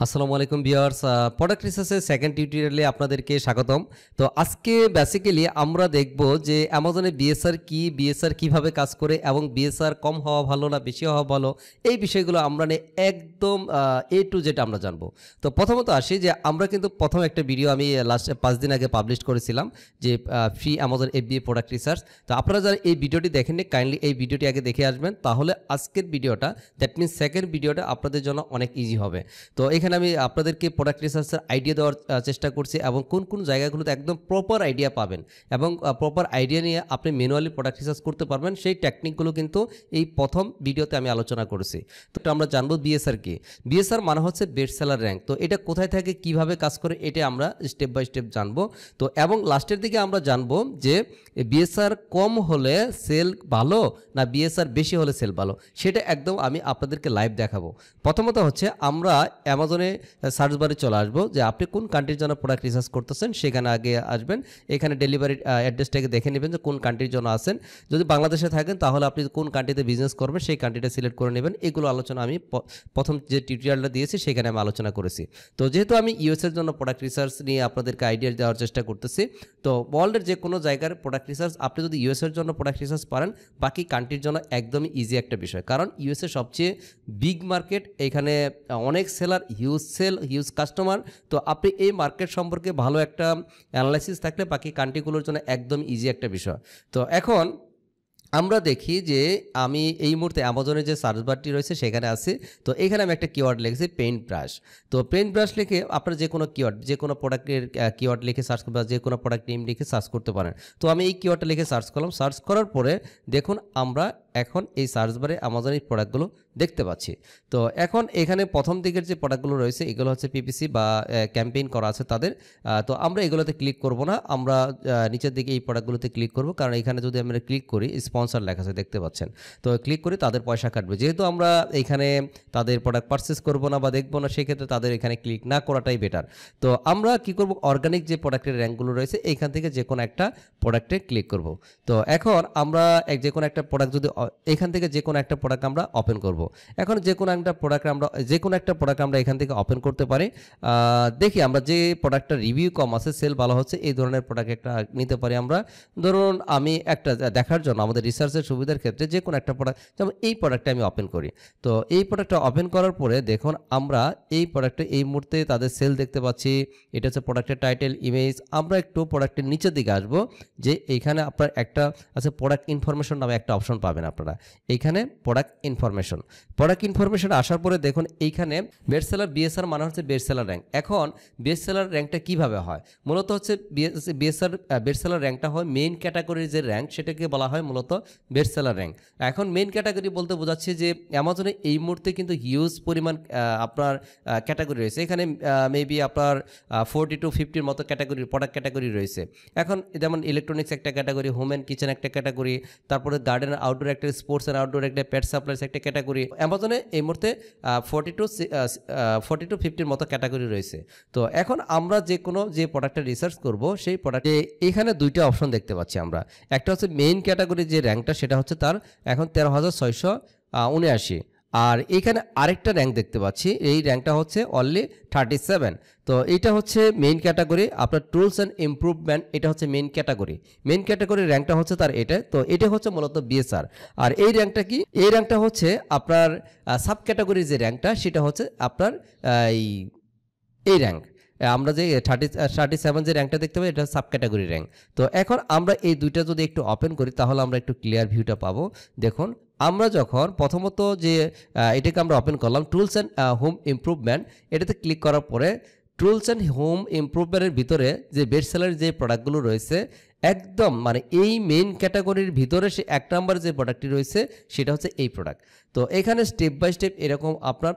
আসসালামু আলাইকুম viewers, product রিসার্চের সেকেন্ড টিউটোরিয়ালে আপনাদেরকে স্বাগতম। তো আজকে বেসিক্যালি আমরা দেখব যে অ্যামাজনে বিএসআর কি, বিএসআর কিভাবে কাজ করে এবং বিএসআর কম হওয়া ভালো না বেশি হওয়া ভালো, এই বিষয়গুলো আমরা একদম এ টু জেড আমরা জানবো। তো প্রথমত আসি যে আমরা কিন্তু প্রথম একটা ভিডিও আমি লাস্ট 5 দিন আগে পাবলিশ করেছিলাম যে free Amazon FBA product research. তো আপনারা যারা এই ভিডিওটি দেখেননি কাইন্ডলি এই ভিডিওটি আগে দেখে আসবেন, তাহলে আজকের ভিডিওটা দ্যাট মিনস সেকেন্ড ভিডিওটা আপনাদের জন্য অনেক ইজি হবে। তো এখানে আমি আপনাদেরকে প্রোডাক্ট রিসার্চের আইডিয়া দেওয়ার চেষ্টা করছি এবং কোন কোন জায়গাগুলোতে একদম প্রপার আইডিয়া পাবেন এবং প্রপার আইডিয়া নিয়ে আপনি ম্যানুয়ালি প্রোডাক্ট রিসার্চ করতে পারবেন, সেই টেকনিকগুলো কিন্তু এই প্রথম ভিডিওতে আমি আলোচনা করেছি। তো আমরা জানবো বিএসআর কি। বিএসআর মানে হচ্ছে বেস্ট সেলার র্যাঙ্ক। তো এটা কোথায় থাকে, কিভাবে কাজ করে, এটা আমরা স্টেপ বাই স্টেপ জানবো। তো এবং লাস্টের দিকে আমরা জানবো যে বিএসআর কম হলে সেল ভালো না বিএসআর বেশি হলে সেল ভালো, সেটা একদম আমি আপনাদেরকে লাইভ দেখাবো। প্রথমত হচ্ছে আমরা অ্যামাজনে সার্চ বারে চলে আসবো যে আপনি কোন কান্ট্রির জন্য প্রোডাক্ট রিসার্চ করতেছেন, সেখানে আগে আসবেন। এখানে ডেলিভারি অ্যাড্রেসটাকে দেখে নেবেন যে কোন কান্ট্রির জন্য আসেন। যদি বাংলাদেশে থাকেন তাহলে আপনি কোন কান্ট্রিতে বিজনেস করবেন সেই কান্ট্রিটা সিলেক্ট করে নেবেন। এগুলো আলোচনা আমি প্রথম যে টিউটোরিয়ালটা দিয়েছি সেখানে আমি আলোচনা করেছি। তো যেহেতু আমি ইউএসের জন্য প্রোডাক্ট রিসার্চ নিয়ে আপনাদেরকে আইডিয়া দেওয়ার চেষ্টা করতেছি, তো ওয়ার্ল্ডের যে কোনো জায়গার প্রোডাক্ট রিসার্চ আপনি যদি ইউএসের জন্য প্রোডাক্ট রিসার্চ পারেন, বাকি কান্ট্রির জন্য একদমই ইজি একটা বিষয়, কারণ ইউএসএ সবচেয়ে বিগ মার্কেট, এখানে অনেক সেলার, হিউজ কাস্টমার। তো আপনি এই মার্কেট সম্পর্কে ভালো একটা অ্যানালাইসিস থাকলে বাকি কান্ট্রিগুলোর জন্য একদম ইজি একটা বিষয়। তো এখন আমরা দেখি যে আমি এই মুহূর্তে অ্যামাজনের যে সার্চ বারটি রয়েছে সেখানে আছি। তো এখানে আমি একটা কিওয়ার্ড লিখেছি পেইন্ট ব্রাশ। তো পেইন্ট ব্রাশ লিখে আপনারা যে কোনো কিওয়ার্ড, যে কোনো প্রোডাক্টের কিওয়ার্ড লিখে সার্চ করতে, যে কোনো প্রোডাক্ট নেম লিখে সার্চ করতে পারেন। তো আমি এই কিওয়ার্ডটা লিখে সার্চ করলাম। সার্চ করার পরে দেখুন আমরা এখন এই সার্চ বারে অ্যামাজনের প্রোডাক্টগুলো দেখতে পাচ্ছি। তো এখন এখানে প্রথম দিকের যে প্রোডাক্টগুলো রয়েছে এগুলো হচ্ছে পিপিসি বা ক্যাম্পেইন করা আছে তাদের। তো আমরা এগুলোতে ক্লিক করব না, আমরা নিচের দিকে এই প্রোডাক্টগুলোতে ক্লিক করব, কারণ এখানে যদি আমরা ক্লিক করি স্পন্সর লেখা আছে দেখতে পাচ্ছেন। তো ক্লিক করি তাদের পয়সা কাটবে, যেহেতু আমরা এখানে তাদের প্রোডাক্ট পারচেস করব না বা দেখবো না, সেক্ষেত্রে তাদের এখানে ক্লিক না করাটাই বেটার। তো আমরা কি করব, অর্গানিক যে প্রোডাক্টের র্যাঙ্কগুলো রয়েছে এইখান থেকে যে কোনো একটা প্রোডাক্টে ক্লিক করব। তো এখন আমরা যে কোনো একটা প্রোডাক্ট যদি এখান থেকে যে কোনো একটা প্রোডাক্ট আমরা ওপেন করব। এখন যে কোনো একটা প্রোডাক্ট আমরা এখান থেকে ওপেন করতে পারি। দেখি আমরা যে প্রোডাক্টটা রিভিউ কম আছে, সেল ভালো হচ্ছে, এই ধরনের প্রোডাক্ট একটা নিতে পারি আমরা। ধরুন আমি একটা দেখার জন্য আমাদের রিসার্চের সুবিধার ক্ষেত্রে যে কোনো একটা প্রোডাক্ট, যেমন এই প্রোডাক্টটা আমি ওপেন করি। তো এই প্রোডাক্টটা ওপেন করার পরে দেখুন আমরা এই প্রোডাক্টে এই মুহূর্তে তাদের সেল দেখতে পাচ্ছি। এটা হচ্ছে প্রোডাক্টের টাইটেল, ইমেজ। আমরা একটু প্রোডাক্টের নিচের দিকে আসবো, যে এইখানে আপনার একটা আছে প্রোডাক্ট ইনফরমেশন নামে একটা অপশন পাবেন আপনারা। এইখানে প্রোডাক্ট ইনফরমেশন আসার পরে দেখুন এইখানে বেস্ট সেলার বিএসআর মানে হচ্ছে বেস্ট সেলার র্যাঙ্ক। এখন বেস্ট সেলার র্যাঙ্কটা কিভাবে হয়, মূলত হচ্ছে বেস্ট সেলার র্যাঙ্কটা হয় মেইন ক্যাটাগরির যে র্যাঙ্ক সেটাকে বলা হয় মূলত বেস্ট সেলার র্যাঙ্ক। এখন মেইন ক্যাটাগরি বলতে বোঝাচ্ছে যে অ্যামাজনে এই মুহূর্তে কিন্তু হিউজ পরিমাণ আপনার ক্যাটাগরি রয়েছে। এখানে মেবি আপনার 40 to 50 মতো ক্যাটাগরি, প্রোডাক্ট ক্যাটাগরি রয়েছে। এখন যেমন ইলেকট্রনিক্স একটা ক্যাটাগরি, হোম অ্যান্ড কিচেন একটা ক্যাটাগরি, তারপরে গার্ডেন আউটডোর একটা, স্পোর্টস অ্যান্ড আউটডোর একটা, পেট সাপ্লাইস একটা ক্যাটাগরি। অ্যামাজনে এই মুহূর্তে 40 to 50 মতো ক্যাটাগরি রয়েছে। তো এখন আমরা যে কোনো যে প্রোডাক্টটা রিসার্চ করব সেই প্রোডাক্টে এখানে দুইটা অপশন দেখতে পাচ্ছি আমরা। একটা হচ্ছে মেইন ক্যাটাগরি যে র্যাঙ্কটা সেটা হচ্ছে তার এখন 13,679। আর এখানে আরেকটা র্যাঙ্ক দেখতে পাচ্ছি, এই র্যাঙ্কটা হচ্ছে অনলি 37। তো এইটা হচ্ছে মেইন ক্যাটাগরি আপনার টুলস অ্যান্ড ইমপ্রুভমেন্ট, এটা হচ্ছে মেইন ক্যাটাগরির র্যাঙ্কটা হচ্ছে তার এটা। তো এটা হচ্ছে মূলত বিএসআর। আর এই র্যাঙ্কটা কি, এই র্যাঙ্কটা হচ্ছে আপনার সাব ক্যাটাগরির যে র্যাঙ্কটা সেটা হচ্ছে আপনার এই র্যাঙ্ক। আমরা যে 37 যে র্যাঙ্কটা দেখতে পাই এটা সাব ক্যাটাগরি র্যাঙ্ক। তো এখন আমরা এই দুইটা যদি একটু ওপেন করি তাহলে আমরা একটু ক্লিয়ার ভিউটা পাবো। দেখুন আমরা যখন প্রথমত যে এটাকে আমরা ওপেন করলাম টুলস অ্যান্ড হোম ইমপ্রুভমেন্ট, এটাতে ক্লিক করার পরে টুলস অ্যান্ড হোম ইমপ্রুভমেন্টের ভিতরে যে বেস্ট সেলার যে প্রোডাক্টগুলো রয়েছে একদম মানে এই মেইন ক্যাটাগরির ভিতরে সে 1 নম্বর যে প্রোডাক্টটি রয়েছে সেটা হচ্ছে এই প্রোডাক্ট। তো এখানে স্টেপ বাই স্টেপ এরকম আপনার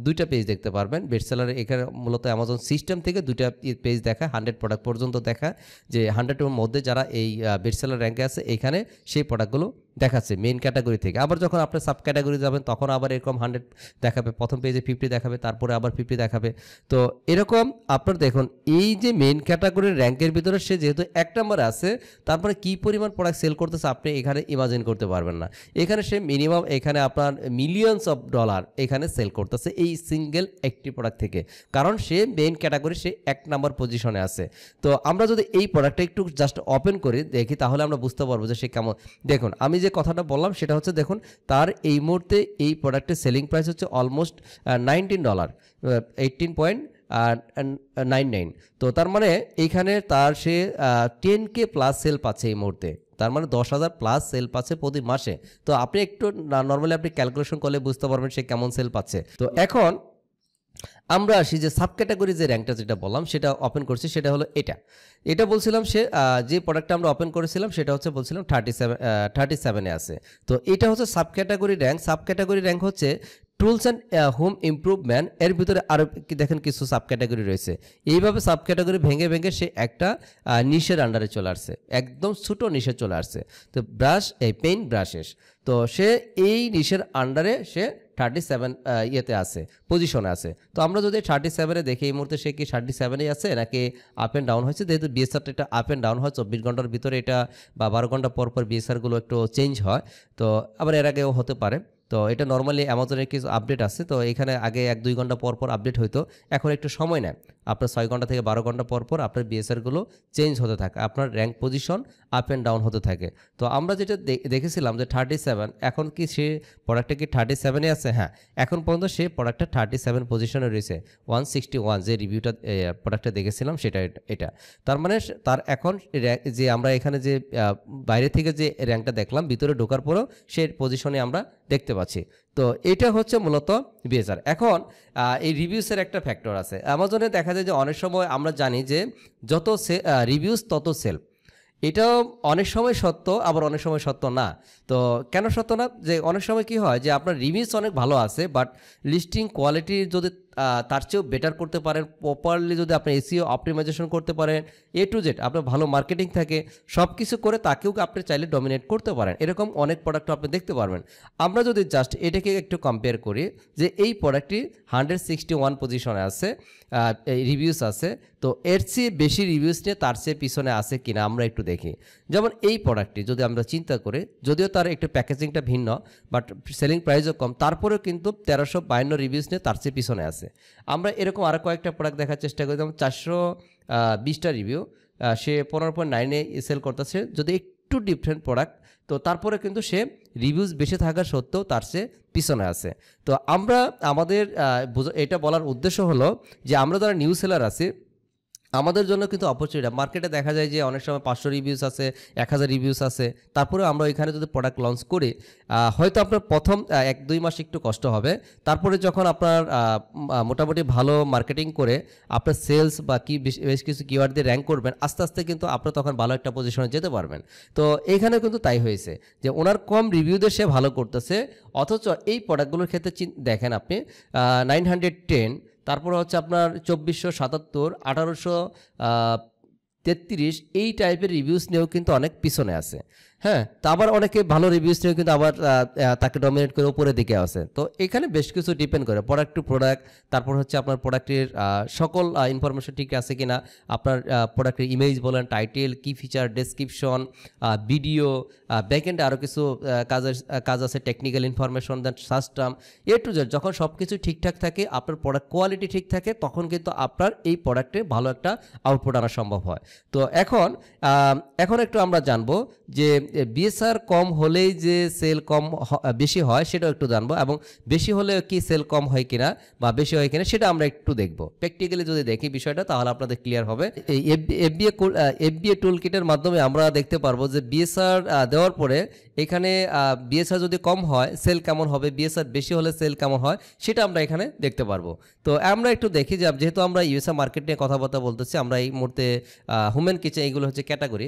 দুইটা পেজ দেখতে পারবেন বেস্ট সেলারে। এখানে মূলত অ্যামাজন সিস্টেম থেকে দুইটা পেজ দেখা, 100 প্রোডাক্ট পর্যন্ত দেখা, যে 100-এর মধ্যে যারা এই বেস্ট সেলার র্যাঙ্কে আছে এখানে সেই প্রোডাক্টগুলো দেখাচ্ছে মেইন ক্যাটাগরি থেকে। আবার যখন আপনি সাব ক্যাটাগরি যাবেন তখন আবার এরকম 100 দেখাবে, প্রথম পেজে 50 দেখাবে, তারপরে আবার 50 দেখাবে। তো এরকম আপনার দেখুন এই যে মেইন ক্যাটাগরির র্যাঙ্কের ভিতরে সে যেহেতু 1 নম্বরে আছে, তারপরে কি পরিমাণ প্রোডাক্ট সেল করতেছে আপনি এখানে ইমাজিন করতে পারবেন না। এখানে সে মিনিমাম এখানে আপনার আপনার মিলিয়নস অফ ডলার এখানে সেল করতেছে এই সিঙ্গেল একটি প্রোডাক্ট থেকে, কারণ সে মেইন ক্যাটাগরি, সে 1 নাম্বার পজিশনে আছে। তো আমরা যদি এই প্রোডাক্টটা একটু জাস্ট ওপেন করি দেখি, তাহলে আমরা বুঝতে পারবো যে সে কেমন। দেখুন আমি যে কথাটা বললাম সেটা হচ্ছে, দেখুন তার এই মুহূর্তে এই প্রোডাক্টের সেলিং প্রাইস হচ্ছে অলমোস্ট $19, 18.99। তো তার মানে এইখানে তার সে 10K প্লাস সেল পাচ্ছে এই মুহূর্তে, তার মানে 10,000 প্লাস সেল পাচ্ছে প্রতি মাসে। তো আপনি একটু নর্মালি আপনি ক্যালকুলেশন করলে বুঝতে পারবেন সে কেমন সেল পাচ্ছে। তো এখন আমরা আসি যে সাব ক্যাটাগরি যে র্যাঙ্কটা যেটা বললাম সেটা ওপেন করছি, সেটা হলো এটা বলছিলাম সে যে প্রোডাক্টটা আমরা ওপেন করেছিলাম সেটা হচ্ছে বলছিলাম 37 আছে। তো এটা হচ্ছে sub category rank. Sub category rank হচ্ছে টুলস অ্যান্ড হোম ইমপ্রুভমেন্ট, এর ভিতরে আরও দেখেন কিছু সাব ক্যাটাগরি রয়েছে। এইভাবে সাব ক্যাটাগরি ভেঙে ভেঙে সে একটা নিশের আন্ডারে চলে আসছে, একদম ছোটো নিশে চলে আসছে। তো পেইন্ট ব্রাশেস, তো সে এই নিশের আন্ডারে সে 37 ইয়েতে আছে, পজিশনে আছে। তো আমরা যদি 37-এ দেখি এই মুহূর্তে সে কি 37-এই আছে নাকি আপ অ্যান্ড ডাউন হয়েছে, যেহেতু বিএসআরটা এটা আপ অ্যান্ড ডাউন হয় 24 ঘন্টার ভিতরে এটা, বা 12 ঘন্টা পর পর বিএসআরগুলো একটু চেঞ্জ হয়। তো আবার এর আগেও হতে পারে। তো এটা নর্মালি অ্যামাজনের কিছু আপডেট আছে, তো এখানে আগে 1-2 ঘন্টা পর পর আপডেট হইতো, এখন একটু সময় নেয়। আপনার 6 ঘন্টা থেকে 12 ঘন্টা পর পর আপনার বিএসআরগুলো চেঞ্জ হতে থাকে, আপনার rank position up and down হতে থাকে। তো আমরা যেটা দেখেছিলাম যে 37, এখন কি সে প্রোডাক্টটা কি 37-এ আছে? হ্যাঁ, এখন পর্যন্ত সে প্রোডাক্টটা 37 পজিশনে রয়েছে। 161 যে রিভিউটা প্রোডাক্টটা দেখেছিলাম সেটা এটা। তার মানে তার এখন যে আমরা এখানে যে বাইরে থেকে যে র্যাঙ্কটা দেখলাম, ভিতরে ঢোকার পরেও সে পজিশনে আমরা দেখতে পাচ্ছি। তো এটা হচ্ছে মূলত বিএসআর। এখন এই রিভিউসের একটা ফ্যাক্টর আছে। অ্যামাজনে দেখা যায় যে অনেক সময় আমরা জানি যে যত রিভিউস তত সেল, এটাও অনেক সময় সত্য, আবার অনেক সময় সত্য না। তো কেন সত্য না? যে অনেক সময় কি হয় যে আপনার রিভিউস অনেক ভালো আছে, বাট লিস্টিং কোয়ালিটি যদি তার চেয়েও বেটার করতে পারেন, প্রপারলি যদি আপনি এসইও অপটিমাইজেশন করতে পারেন, A to Z আপনার ভালো মার্কেটিং থাকে, সব কিছু করে তাকেও আপনি চাইলে ডমিনেট করতে পারেন। এরকম অনেক প্রোডাক্ট আপনি দেখতে পারবেন। আমরা যদি জাস্ট এটাকে একটু কম্পেয়ার করি যে এই প্রোডাক্টটি 161 পজিশনে আছে, এই রিভিউস আছে, তো এর চেয়ে বেশি রিভিউস নিয়ে তার চেয়ে পিছনে আছে কিনা আমরা একটু দেখি। যেমন এই প্রোডাক্টটি যদি আমরা চিন্তা করি, যদিও তার একটু প্যাকেজিংটা ভিন্ন, বাট সেলিং প্রাইসও কম, তারপরেও কিন্তু 1352 রিভিউস নিয়ে তার চেয়ে পিছনে আছে। আমরা এরকম আরও কয়েকটা প্রোডাক্ট দেখার চেষ্টা করি, যেমন 420টা রিভিউ, সে 15.9-এ সেল করতেছে, যদি একটু ডিফারেন্ট প্রোডাক্ট, তো তারপরে কিন্তু সে রিভিউজ বেশি থাকা সত্ত্বেও তার চেয়ে পিছনে আছে। তো আমরা আমাদের এটা বলার উদ্দেশ্য হলো যে আমরা যারা নিউ সেলার আছি, আমাদের জন্য কিন্তু অপরচুনিটি। মার্কেটে দেখা যায় যে অনেক সময় 500 রিভিউস আছে, 1000 রিভিউস আছে, তারপরেও আমরা ওইখানে যদি প্রোডাক্ট লঞ্চ করি, হয়তো আপনার প্রথম 1-2 মাস একটু কষ্ট হবে, তারপরে যখন আপনার মোটামুটি ভালো মার্কেটিং করে আপনার সেলস বা বেশ কিছু কিওয়ার্ড দিয়ে র্যাঙ্ক করবেন, আস্তে আস্তে কিন্তু আপনার তখন ভালো একটা পজিশনে যেতে পারবেন। তো এইখানে কিন্তু তাই হয়েছে যে ওনার কম রিভিউতে সে ভালো করতেছে, অথচ এই প্রোডাক্টগুলোর ক্ষেত্রে দেখেন আপনি 910, তারপরে হচ্ছে আপনার 2477, 1833, এই টাইপের রিভিউস নিয়েও কিন্তু অনেক পিছনে আছে। হ্যাঁ, তা আবার অনেকে ভালো রিভিউস নিয়েও কিন্তু আবার তাকে ডমিনেট করে উপরের দিকে আছে। তো এখানে বেশ কিছু ডিপেন্ড করে প্রোডাক্ট টু প্রোডাক্ট, তারপর হচ্ছে আপনার প্রোডাক্টের সকল ইনফরমেশন ঠিক আছে কিনা, আপনার প্রোডাক্টের ইমেজ বলেন, টাইটেল, কি ফিচার, ডেসক্রিপশন, ভিডিও, ব্যাকএন্ডে আরও কিছু কাজ আছে, technical information, then search, A to Z। যখন সব কিছু ঠিকঠাক থাকে, আপনার প্রোডাক্ট কোয়ালিটি ঠিক থাকে, তখন কিন্তু আপনার এই প্রোডাক্টে ভালো একটা আউটপুট আনা সম্ভব হয়। তো এখন একটু আমরা জানবো যে বিএসআর কম হলেই যে সেল বেশি হয় সেটাও একটু জানবো, এবং বেশি হলে কি সেল কম হয় কিনা বা বেশি হয় কিনা সেটা আমরা একটু দেখবো। প্র্যাকটিক্যালি যদি দেখি বিষয়টা, তাহলে আপনাদের ক্লিয়ার হবে। এই এফবিএ টুল কিটের মাধ্যমে আমরা দেখতে পারবো যে বিএসআর দেওয়ার পরে এখানে বিএসআর যদি কম হয় সেল কেমন হবে, বিএসআর বেশি হলে সেল কেমন হয়, সেটা আমরা এখানে দেখতে পারবো। তো আমরা একটু দেখি যে যেহেতু আমরা ইউএসএ মার্কেট নিয়ে কথাবার্তা বলতেছি, আমরা এই মুহূর্তে হোমেন কিচেন, এইগুলো হচ্ছে ক্যাটাগরি,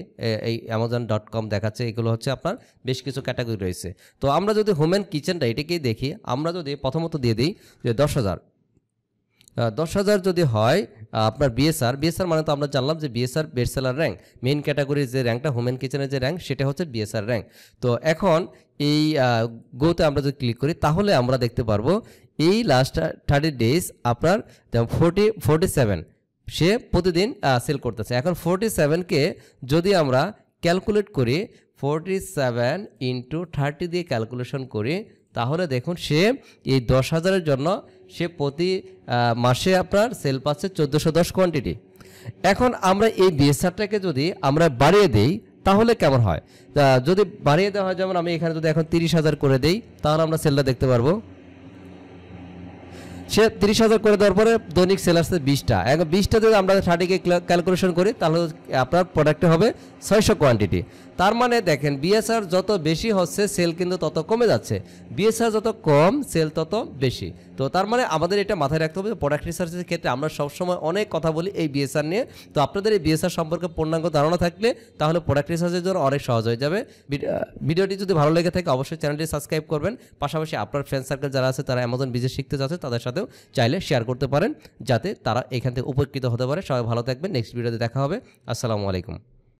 এই Amazon.com দেখাচ্ছে, এগুলো হচ্ছে আপনার বেশ কিছু ক্যাটাগরি রয়েছে। তো আমরা যদি হোমেন কিচেনটা এটাকেই দেখি, আমরা যদি প্রথমত দিয়ে দিই যে 10,000 যদি হয় আপনার বিএসআর মানে তো আমরা জানলাম যে BSR best seller rank, main ক্যাটাগরির যে র্যাঙ্কটা হোমেন কিচেনের যে র্যাঙ্ক, সেটা হচ্ছে বিএসআর র্যাঙ্ক। তো এখন এই গোতে আমরা যদি ক্লিক করি, তাহলে আমরা দেখতে পারবো এই লাস্ট 30 ডেজ আপনার 47 সে প্রতিদিন সেল করতেছে। এখন 47কে যদি আমরা ক্যালকুলেট করি, 47 × 30 দিয়ে ক্যালকুলেশন করি, তাহলে দেখুন সে এই 10,000-এর জন্য সে প্রতি মাসে আপনার সেল পাচ্ছে 1410 কোয়ান্টিটি। এখন আমরা এই বিএসআরটাকে যদি আমরা বাড়িয়ে দেই তাহলে কেমন হয়? যদি বাড়িয়ে দেওয়া হয়, যেমন আমি এখানে যদি এখন 30,000 করে দেই, তাহলে আমরা সেলটা দেখতে পারবো। সে 30,000 করে দেওয়ার পরে দৈনিক সেল আসছে 20টা। এখন 20টা যদি আমরা 30কে ক্যালকুলেশন করি তাহলে আপনার প্রোডাক্টে হবে 600 কোয়ান্টিটি। তার মানে দেখেন বিএসআর যত বেশি হচ্ছে সেল কিন্তু তত কমে যাচ্ছে, বিএসআর যত কম সেল তত বেশি। তো তার মানে আমাদের এটা মাথায় রাখতে হবে, প্রোডাক্ট রিসার্চের ক্ষেত্রে আমরা সবসময় অনেক কথা বলি এই বিএসআর নিয়ে। তো আপনাদের এই বিএসআর সম্পর্কে পূর্ণাঙ্গ ধারণা থাকলে তাহলে প্রোডাক্ট রিসার্চের জন্য অনেক সহজ হয়ে যাবে। ভিডিওটি যদি ভালো লেগে থাকে অবশ্যই চ্যানেলটি সাবস্ক্রাইব করবেন। পাশাপাশি আপনার ফ্রেন্ড সার্কেল যারা আছে তারা অ্যামাজন বিজনেস শিখতে যাচ্ছে তাদের সাথেও চাইলে শেয়ার করতে পারেন, যাতে তারা এখান থেকে উপকৃত হতে পারে। সবাই ভালো থাকবেন, নেক্সট ভিডিওতে দেখা হবে। আসসালামু আলাইকুম।